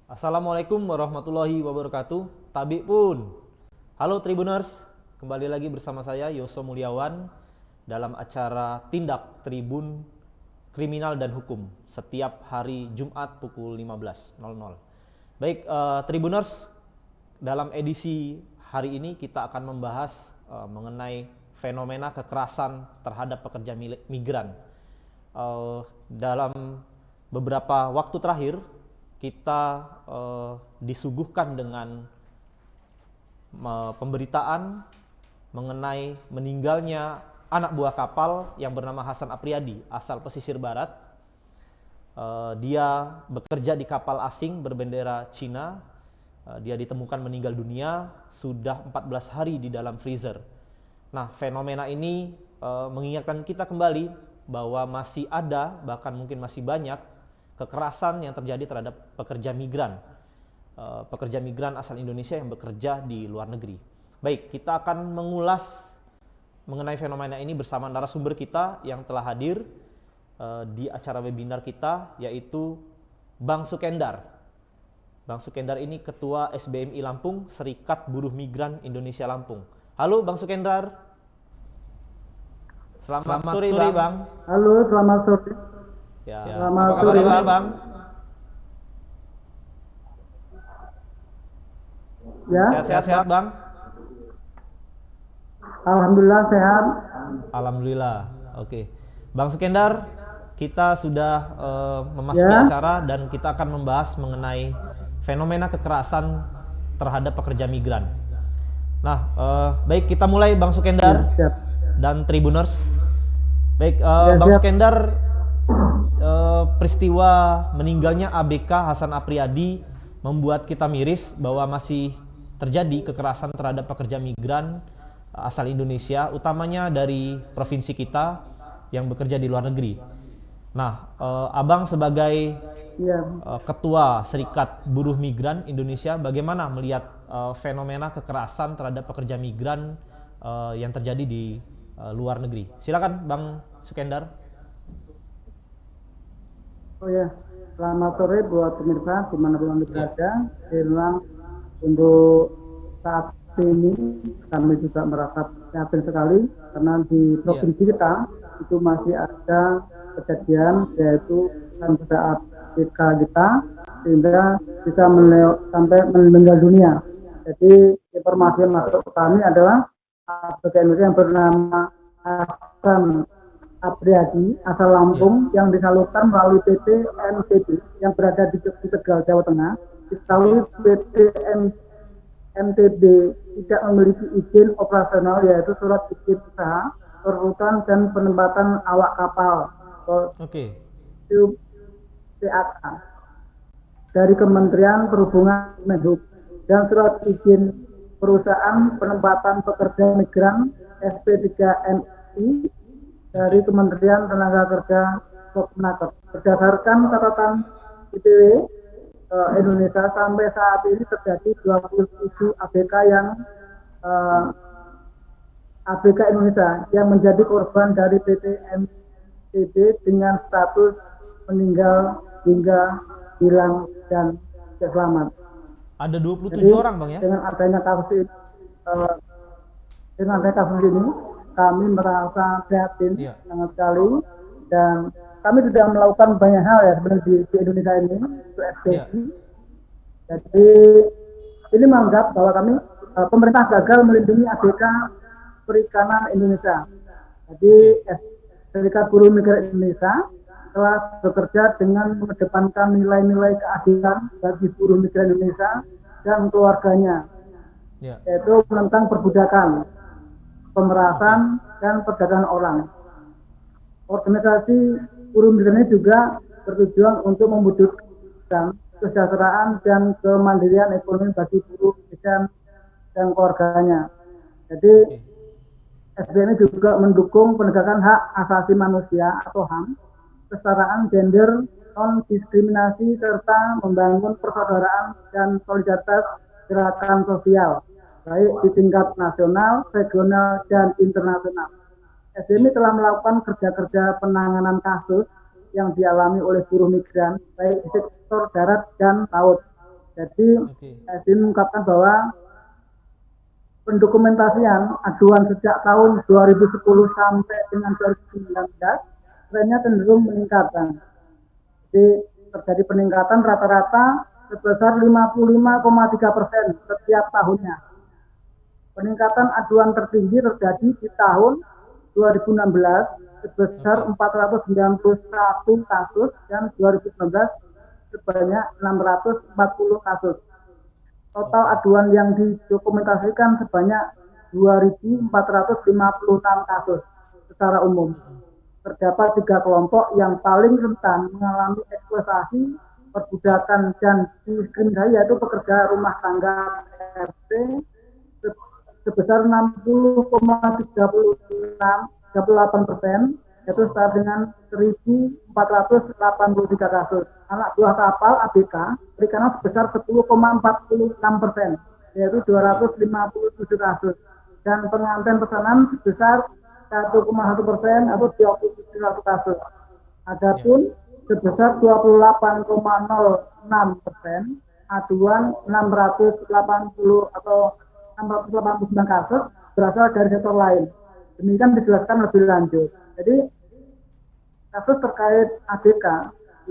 Assalamualaikum warahmatullahi wabarakatuh. Tabi pun. Halo Tribuners, kembali lagi bersama saya Yoso Mulyawan dalam acara Tindak Tribun Kriminal dan Hukum setiap hari Jumat pukul 15.00. Baik, Tribuners, dalam edisi hari ini kita akan membahas mengenai fenomena kekerasan terhadap pekerja migran. Dalam beberapa waktu terakhir kita disuguhkan dengan pemberitaan mengenai meninggalnya anak buah kapal yang bernama Hasan Apriyadi asal pesisir barat. Dia bekerja di kapal asing berbendera Cina. Dia ditemukan meninggal dunia sudah 14 hari di dalam freezer. Nah, fenomena ini mengingatkan kita kembali bahwa masih ada, bahkan mungkin masih banyak kekerasan yang terjadi terhadap pekerja migran asal Indonesia yang bekerja di luar negeri. Baik, kita akan mengulas mengenai fenomena ini bersama narasumber kita yang telah hadir di acara webinar kita, yaitu Bang Sukendar. Bang Sukendar ini Ketua SBMI Lampung, Serikat Buruh Migran Indonesia Lampung. Halo Bang Sukendar. Selamat sore Bang. Halo, selamat sore. Ya, Selamat apa kabar sore, Bang? Ya, Sehat-sehat Bang? Alhamdulillah sehat. Alhamdulillah. Oke. Bang Sukendar, kita sudah memasuki Ya. acara dan kita akan membahas mengenai fenomena kekerasan terhadap pekerja migran. Nah, baik, kita mulai Bang Sukendar Siap. dan Tribuners. Baik, Ya, Bang siap. Sukendar, peristiwa meninggalnya ABK Hasan Apriyadi membuat kita miris bahwa masih terjadi kekerasan terhadap pekerja migran asal Indonesia, utamanya dari provinsi kita yang bekerja di luar negeri. Nah, Abang sebagai Ya, Ketua Serikat Buruh Migran Indonesia, bagaimana melihat fenomena kekerasan terhadap pekerja migran yang terjadi di luar negeri? Silakan Bang Sukendar. oh ya, selamat sore buat pemirsa dimanapun Anda berada. Memang untuk saat ini kami juga merasa prihatin sekali karena di provinsi kita itu masih ada kejadian yaitu pada ABK kita sehingga bisa sampai meninggal dunia. Jadi informasi yang masuk ke kami adalah ABK Indonesia yang bernama Hasan Apriyadi asal Lampung yang disalurkan melalui PT NTB yang berada di Tegal, Jawa Tengah. Diketahui PT NTB tidak memiliki izin operasional yaitu surat izin usaha, perekrutan dan penempatan awak kapal Oke. PAK dari Kementerian Perhubungan Menhub dan surat izin perusahaan penempatan pekerja migran SP3MI dari Kementerian Tenaga Kerja Kepmenaker. Berdasarkan catatan ITW Indonesia sampai saat ini terjadi 27 ABK ABK Indonesia yang menjadi korban dari PT NTB dengan status meninggal hingga hilang dan tidak selamat. Ada 27 Jadi, orang Bang ya? Dengan adanya kasus ini, kami merasa prihatin sangat sekali dan kami sudah melakukan banyak hal ya sebenarnya di Indonesia ini untuk SPI. Jadi ini menganggap bahwa kami pemerintah gagal melindungi ABK perikanan Indonesia. Jadi Serikat Buruh Migran Indonesia telah bekerja dengan mengedepankan nilai-nilai keadilan bagi buruh migran Indonesia dan keluarganya, yaitu tentang perbudakan, pemerasan, dan perdagangan orang. Organisasi buruh migran ini juga bertujuan untuk mewujudkan kesejahteraan dan kemandirian ekonomi bagi buruh migran dan keluarganya. Jadi SBMI juga mendukung penegakan hak asasi manusia atau HAM, kesetaraan gender, non-diskriminasi, serta membangun persaudaraan dan solidaritas gerakan sosial, baik di tingkat nasional, regional, dan internasional. SBMI telah melakukan kerja-kerja penanganan kasus yang dialami oleh buruh migran, baik di sektor darat dan laut. Jadi saya mengungkapkan bahwa pendokumentasian aduan sejak tahun 2010 sampai dengan 2019 trennya cenderung meningkat. Jadi terjadi peningkatan rata-rata sebesar 55,3% setiap tahunnya. Peningkatan aduan tertinggi terjadi di tahun 2016 sebesar 491 kasus dan 2019 sebanyak 640 kasus. Total aduan yang didokumentasikan sebanyak 2.456 kasus secara umum. Terdapat 3 kelompok yang paling rentan mengalami eksploitasi, perbudakan, dan diskriminasi, yaitu pekerja rumah tangga PRT sebesar 60,38%, yaitu setara dengan 1.483 kasus. Anak buah kapal ABK perikanan sebesar 10,46%, yaitu 257 kasus. Dan pengantin pesanan sebesar 1,1% atau 21 kasus. Adapun sebesar 28,06% aduan 680 atau 689 kasus berasal dari sektor lain. Demikian dijelaskan lebih lanjut. Jadi kasus terkait ABK,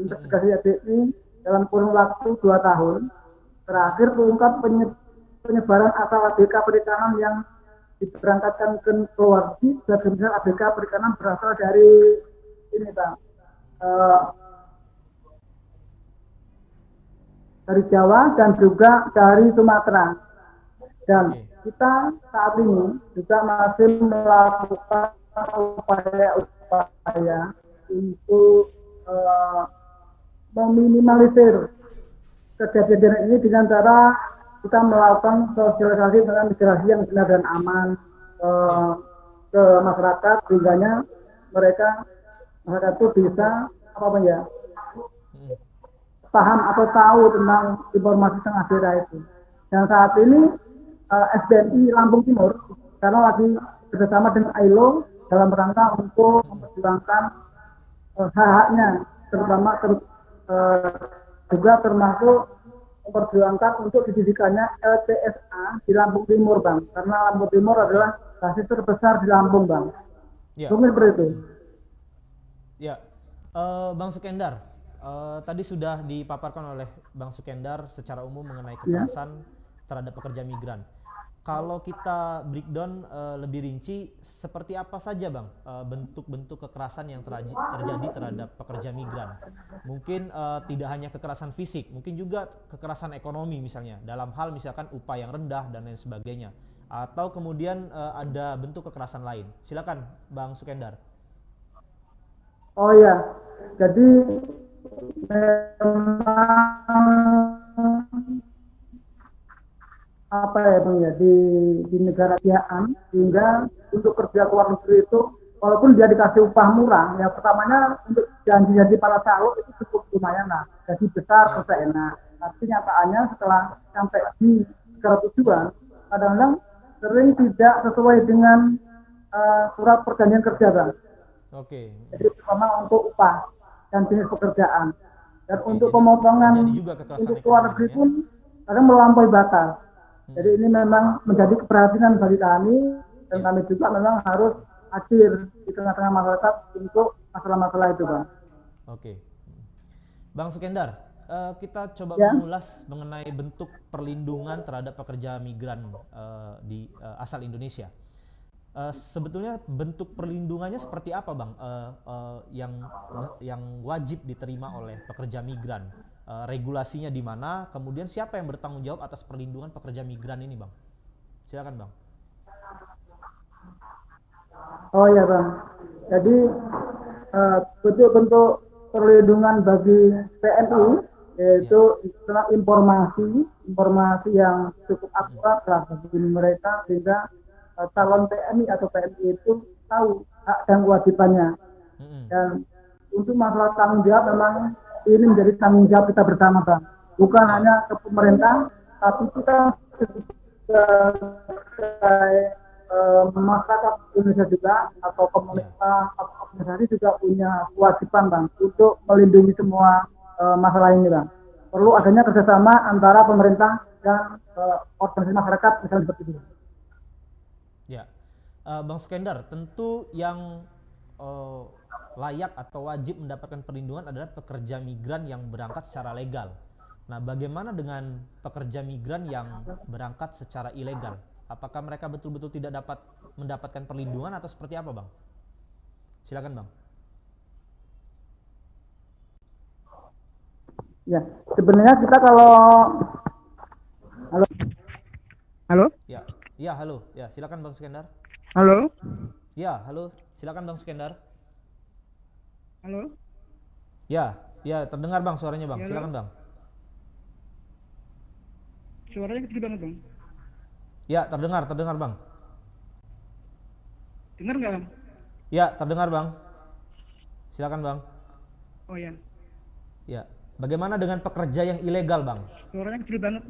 investigasi ABK dalam kurun waktu 2 tahun terakhir terungkap penyebaran asal ABK perikanan yang diberangkatkan ke luar negeri. Sebagian ABK perikanan berasal dari ini Bang, dari Jawa dan juga dari Sumatera. Dan kita saat ini juga masih melakukan upaya untuk meminimalisir kejadian ini dengan cara kita melakukan sosialisasi dengan migrasi yang benar dan aman ke masyarakat, sehingga masyarakat itu bisa paham atau tahu tentang informasi tentang ABK itu. Dan saat ini SBMI Lampung Timur karena lagi bersama dengan ILO dalam rangka untuk memperjuangkan hak-haknya, terutama juga termasuk memperjuangkan untuk didirikannya LPSA di Lampung Timur, Bang. Karena Lampung Timur adalah basis terbesar di Lampung, Bang. Ya. Mungkin seperti itu. Ya, Bang Sukendar, tadi sudah dipaparkan oleh Bang Sukendar secara umum mengenai kekerasan terhadap pekerja migran. Kalau kita breakdown lebih rinci, seperti apa saja Bang bentuk-bentuk kekerasan yang terjadi terhadap pekerja migran? Mungkin tidak hanya kekerasan fisik, mungkin juga kekerasan ekonomi misalnya, dalam hal misalkan upah yang rendah dan lain sebagainya. Atau kemudian ada bentuk kekerasan lain. Silakan Bang Sukendar. Oh ya, jadi memang apa ya Bang ya, di negara biaan, sehingga untuk kerja ke luar negeri itu walaupun dia dikasih upah murah, ya pertamanya untuk janji-janji para calon itu cukup lumayan lah, jadi besar selesai enak. Tapi nyataannya setelah sampai di negara tujuan, kadang-kadang sering tidak sesuai dengan surat perjanjian kerja Bang. Oke. Jadi terutama untuk upah dan jenis pekerjaan. Dan untuk pemotongan untuk luar negeri pun kadang melampaui batas. Jadi ini memang menjadi keperhatian bagi kami, dan kami juga memang harus hadir di tengah-tengah masyarakat untuk masalah-masalah itu, Bang. Oke. Bang Sukendar, kita coba mengulas mengenai bentuk perlindungan terhadap pekerja migran di asal Indonesia. Sebetulnya bentuk perlindungannya seperti apa Bang yang wajib diterima oleh pekerja migran? Regulasinya di mana, kemudian siapa yang bertanggung jawab atas perlindungan pekerja migran ini Bang? Silakan Bang. Oh ya Bang, jadi bentuk-bentuk perlindungan bagi PNI yaitu informasi yang cukup akurat lah bagi mereka, sehingga calon PNI atau PNI itu tahu hak dan kewajibannya. Dan untuk masalah tanggung jawab memang ini menjadi tanggung jawab kita bersama Bang, bukan hanya ke pemerintah, tapi kita sebagai masyarakat Indonesia juga atau komunitas atau organisasi juga punya kewajiban Bang untuk melindungi semua masalah ini Bang. perlu adanya kerjasama antara pemerintah dan organisasi masyarakat misalnya seperti itu. Ya, Bang Skender, tentu yang layak atau wajib mendapatkan perlindungan adalah pekerja migran yang berangkat secara legal. Nah, bagaimana dengan pekerja migran yang berangkat secara ilegal? Apakah mereka betul-betul tidak dapat mendapatkan perlindungan atau seperti apa, Bang? Silakan, Bang. Ya, sebenarnya kita kalau halo. Ya, halo. Ya, silakan Bang Skender. Halo. Ya, halo. Silakan Bang Skender. Halo. Ya, terdengar Bang suaranya, Bang. Ya, silakan, Bang. Suaranya kecil banget, Bang. Ya, terdengar, Bang. Dengar nggak, Bang? Ya, terdengar, Bang. Silakan, Bang. Oh ya. Ya, bagaimana dengan pekerja yang ilegal, Bang? Suaranya kecil banget.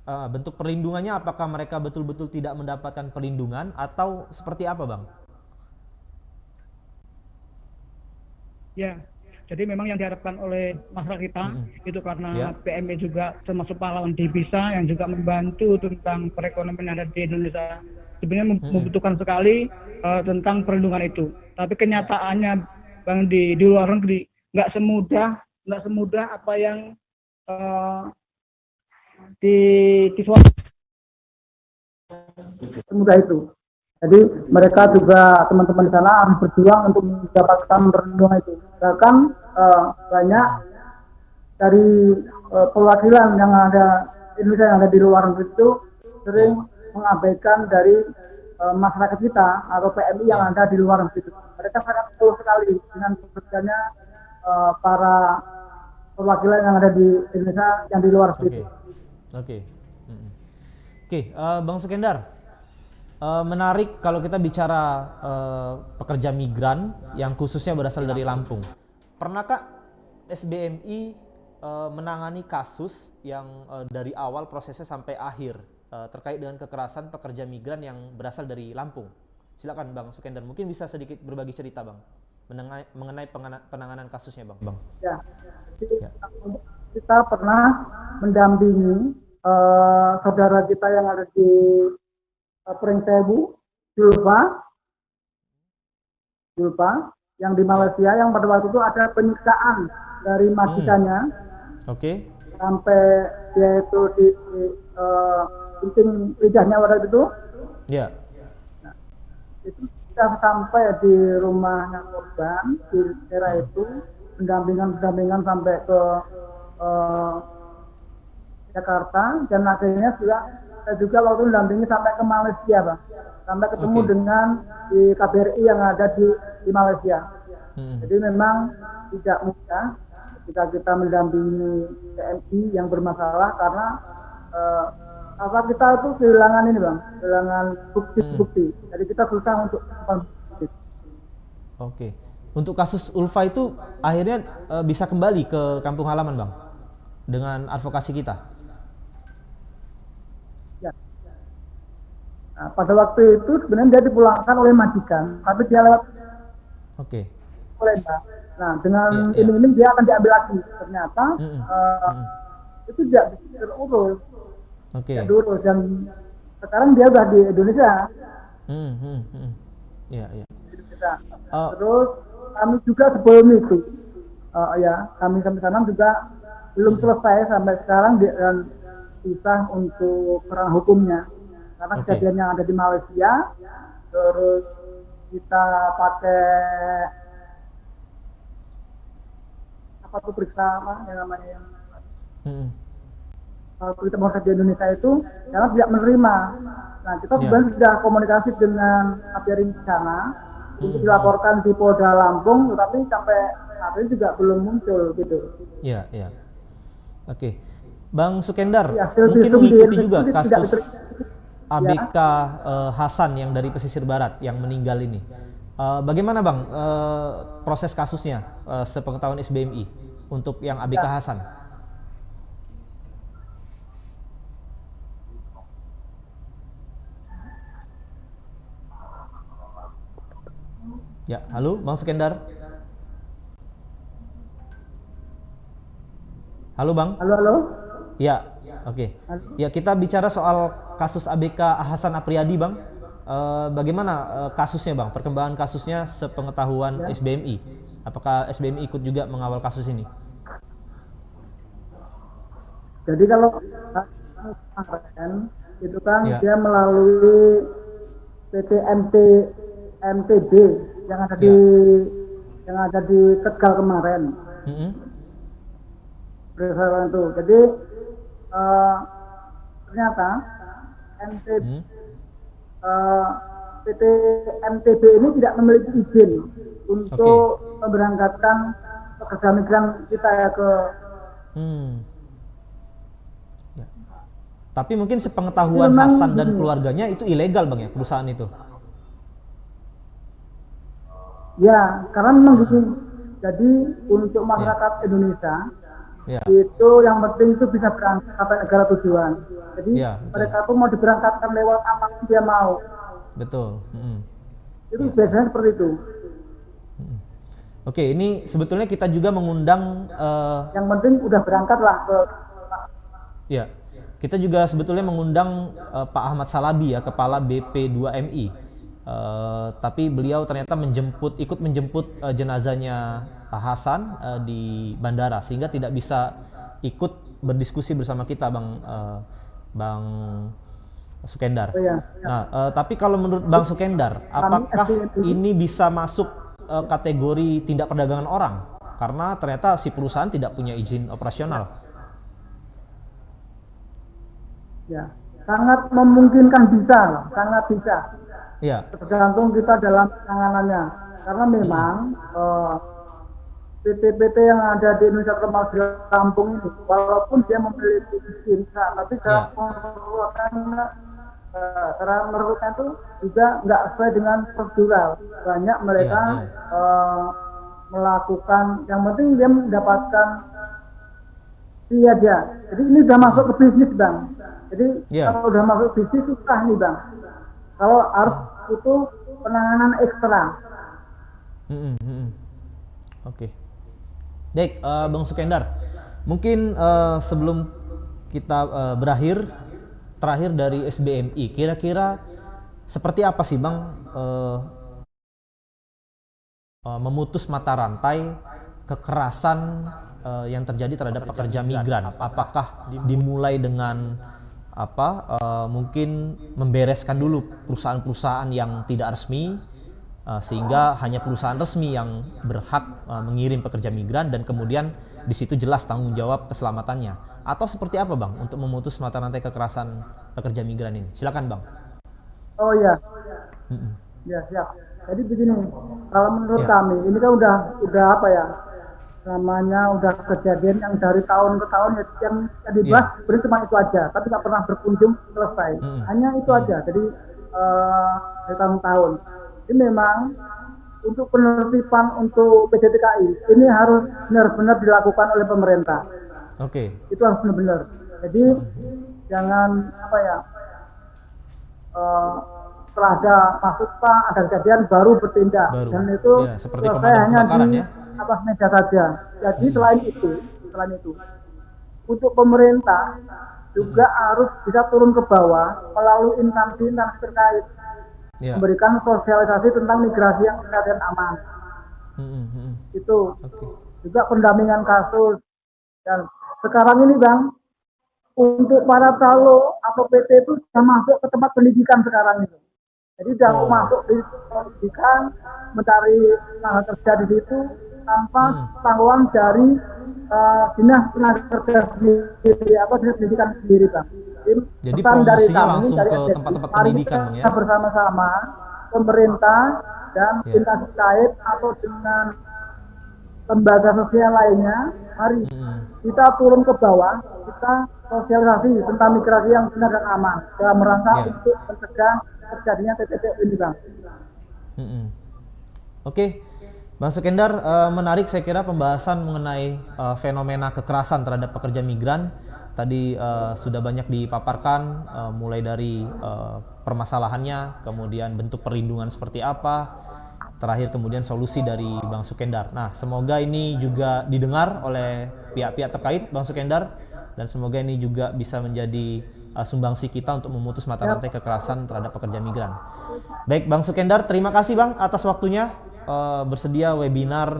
Bentuk perlindungannya apakah mereka betul-betul tidak mendapatkan perlindungan atau seperti apa, Bang? Ya, jadi memang yang diharapkan oleh masyarakat kita itu karena PMI juga termasuk pahlawan devisa yang juga membantu tentang perekonomian yang ada di Indonesia. Sebenarnya membutuhkan sekali tentang perlindungan itu. Tapi kenyataannya, Bang, di luar negeri nggak semudah apa yang semudah itu. Jadi mereka juga teman-teman di sana harus berjuang untuk mendapatkan perlindungan itu. Bahkan banyak dari perwakilan yang ada Indonesia yang ada di luar negeri itu sering mengabaikan dari masyarakat kita atau PMI yang ada di luar negeri itu. Mereka sangat betul sekali dengan pekerjanya para perwakilan yang ada di Indonesia yang di luar negeri itu. Oke, Bang Sukendar, menarik kalau kita bicara pekerja migran yang khususnya berasal dari Lampung. Pernahkah SBMI menangani kasus yang dari awal prosesnya sampai akhir terkait dengan kekerasan pekerja migran yang berasal dari Lampung? Silakan Bang Sukendar, mungkin bisa sedikit berbagi cerita, Bang, mengenai penanganan kasusnya, Bang. Ya, jadi kita pernah mendampingi saudara kita yang ada di Pringsewu, Julfa, yang di Malaysia, yang pada waktu itu ada penyiksaan dari majikannya, sampai dia itu di gunting lidahnya waktu itu. Nah, itu kita sampai di rumahnya korban di daerah itu, pendampingan sampai ke Jakarta, dan akhirnya saya juga waktu mendampingi sampai ke Malaysia, Bang, sampai ketemu dengan di KBRI yang ada di Malaysia. Jadi memang tidak mudah ketika kita mendampingi PMI yang bermasalah karena kita itu kehilangan ini, Bang, kehilangan bukti-bukti. Jadi kita susah untuk bukti. Untuk kasus Ulfa itu akhirnya bisa kembali ke kampung halaman, Bang, dengan advokasi kita. Nah, pada waktu itu sebenarnya dia dipulangkan oleh majikan, tapi dia lewat Palembang. Nah, dengan ini dia akan diambil lagi. Ternyata itu tidak terurus, dan sekarang dia sudah di Indonesia. Terus kami juga sebelum itu, kami sampai sana juga belum selesai sampai sekarang dan susah untuk kerana hukumnya. Karena kejadian yang ada di Malaysia, terus kita pakai periksa yang namanya kita mau di Indonesia itu, karena tidak menerima. Nah, kita sebenarnya sudah komunikasi dengan KBRI di sana untuk dilaporkan di Polda Lampung, tetapi sampai saat ini juga belum muncul gitu. Bang Sukendar, mungkin mengikuti juga kasus ABK Hasan yang dari pesisir barat yang meninggal ini. Bagaimana, Bang, proses kasusnya sepengetahuan SBMI untuk yang ABK Hasan? Halo Bang Sukendar. Halo Bang. Halo, halo. Ya, oke. Ya, kita bicara soal kasus ABK Hasan Apriyadi Bang. Bagaimana kasusnya Bang? Perkembangan kasusnya sepengetahuan SBMI. Apakah SBMI ikut juga mengawal kasus ini? Jadi kalau kemarin itu kan Ya. dia melalui PT MTB yang ada di Tegal kemarin. Berdasarkan itu. Jadi ternyata PT MTB ini tidak memiliki izin untuk memberangkatkan pekerja migran kita ya ke. Ya. Tapi mungkin sepengetahuan Hasan dan keluarganya itu ilegal Bang ya, perusahaan itu. Ya, karena memang gini. Jadi untuk masyarakat Indonesia itu yang penting itu bisa berangkat sampai negara tujuan. Jadi mereka tuh mau diberangkatkan lewat apa pun dia mau. Betul. Itu biasanya seperti itu. Oke, ini sebetulnya kita juga mengundang. Yang penting udah berangkat lah ke. Ya, kita juga sebetulnya mengundang Pak Ahmad Salabi ya, Kepala BP2MI. Tapi beliau ternyata ikut menjemput jenazahnya Pak Hasan di bandara, sehingga tidak bisa ikut berdiskusi bersama kita, Bang Sukendar. Nah, tapi kalau menurut Bang Sukendar, apakah ini bisa masuk kategori tindak perdagangan orang? Karena ternyata si perusahaan tidak punya izin operasional. Ya, sangat memungkinkan bisa, sangat bisa. Ya. Tergantung kita dalam penanganannya. Karena memang PT-PT yang ada di Indonesia termasuk di Lampung ini, walaupun dia memiliki izin, tapi cara menurutnya itu juga nggak sesuai dengan prosedural. Banyak mereka melakukan, yang penting dia mendapatkan fee aja. Jadi ini udah masuk ke bisnis Bang. Jadi kalau udah masuk bisnis susah nih Bang. Kalau harus butuh penanganan ekstra. Oke. Baik, Bang Sukendar. Mungkin sebelum kita terakhir dari SBMI, kira-kira seperti apa sih Bang memutus mata rantai kekerasan yang terjadi terhadap pekerja migran? Apakah dimulai dengan mungkin membereskan dulu perusahaan-perusahaan yang tidak resmi, sehingga hanya perusahaan resmi yang berhak mengirim pekerja migran, dan kemudian di situ jelas tanggung jawab keselamatannya, atau seperti apa Bang untuk memutus mata rantai kekerasan pekerja migran ini? Silakan Bang. Oh ya, ya siap. Jadi begini, kalau menurut kami ini kan udah apa ya, namanya udah kejadian yang dari tahun ke tahun yang dibahas beri cuma itu aja, tapi nggak pernah berkunjung selesai. Hanya itu aja. Jadi dari tahun-tahun. Ini memang untuk penertiban untuk PJTKI ini harus benar-benar dilakukan oleh pemerintah. Itu harus benar-benar. Jadi jangan apa ya, setelah ada masukan, ada kejadian baru bertindak. Dan itu selesai hanya di atas meja saja. Jadi selain itu untuk pemerintah juga harus bisa turun ke bawah melalui instansi terkait, memberikan sosialisasi tentang migrasi yang sehat dan aman. Itu juga pendampingan kasus. Dan sekarang ini Bang, untuk para calo atau PT itu sudah masuk ke tempat pendidikan sekarang ini. Jadi sudah masuk di pendidikan, mencari tenaga kerja di situ tanpa pengetahuan dari dinas tenaga kerja sendiri atau dinas pendidikan sendiri Bang. Jadi promosinya langsung ke tempat-tempat pendidikan Bang ya? Bersama-sama pemerintah dan instansi terkait atau dengan lembaga sosial lainnya, mari kita turun ke bawah, kita sosialisasi tentang migrasi yang benar dan aman dalam rangka untuk mencegah terjadinya TTP ini Bang. Oke, Bang Sukendar, menarik saya kira pembahasan mengenai fenomena kekerasan terhadap pekerja migran. Tadi sudah banyak dipaparkan, mulai dari permasalahannya, kemudian bentuk perlindungan seperti apa, terakhir kemudian solusi dari Bang Sukendar. Nah, semoga ini juga didengar oleh pihak-pihak terkait Bang Sukendar, dan semoga ini juga bisa menjadi sumbangsi kita untuk memutus mata rantai kekerasan terhadap pekerja migran. Baik Bang Sukendar, terima kasih Bang atas waktunya bersedia webinar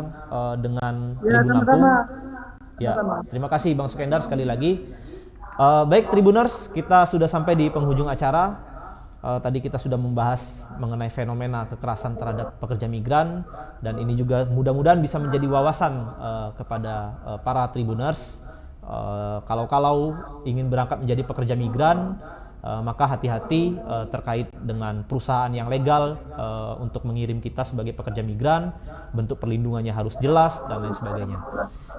dengan Tribun Lampung. Ya, terima kasih Bang Sukendar sekali lagi. Baik Tribuners, kita sudah sampai di penghujung acara. Tadi kita sudah membahas mengenai fenomena kekerasan terhadap pekerja migran, dan ini juga mudah-mudahan bisa menjadi wawasan kepada para Tribuners. Kalau ingin berangkat menjadi pekerja migran, maka hati-hati terkait dengan perusahaan yang legal untuk mengirim kita sebagai pekerja migran, bentuk perlindungannya harus jelas dan lain sebagainya.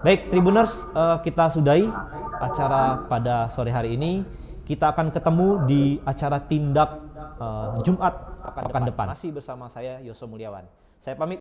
Baik Tribuners, kita sudahi acara pada sore hari ini. Kita akan ketemu di acara tindak Jumat pekan depan. Masih bersama saya Yoso Mulyawan. Saya pamit.